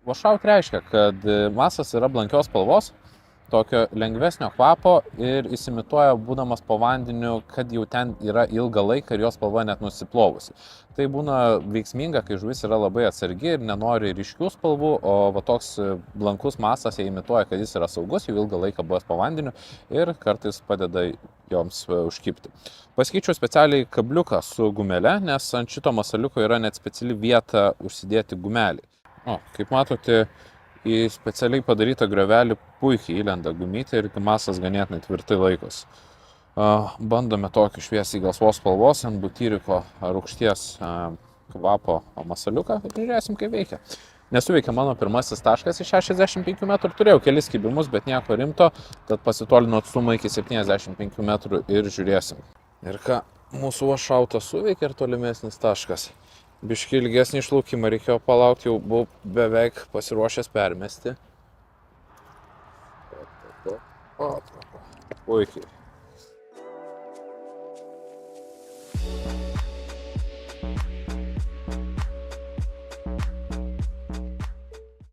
Wash-out reiškia, kad masas yra blankios spalvos, tokio lengvesnio kvapo ir įsimituoja būdamas po vandeniu, kad jau ten yra ilgą laiką ir jos spalva net nusiplovusi. Tai būna veiksminga, kai žuvis yra labai atsargi ir nenori ryškių spalvų, o va toks blankus masas jie imituoja, kad jis yra saugus, jau ilgą laiką buvęs po vandeniu ir kartais padeda joms užkibti. Pasikeičiau specialiai kabliuką su gumele, nes ant šito masaliuko yra net speciali vieta užsidėti gumelį. Kaip matote, į specialiai padarytą griovelį puikiai įlenda gumytė ir masas ganėtinai tvirtai laikosi. Bandome tokį šviesiai gelsvos spalvos ant butyriko rūgšties kvapo masaliuką ir žiūrėsim, kaip veikia. Nesuveikia mano pirmasis taškas iš 65 metrų, turėjau kelis kibimus, bet nieko rimto, tad pasitolinu atstumą iki 75 metrų ir žiūrėsim. Ir ką, mūsų wash-outas suveikia ir tolimesnis taškas. Biški ilgesnį išlaukimą reikėjo palaukti, jau buvau beveik pasiruošęs permesti. Puikiai.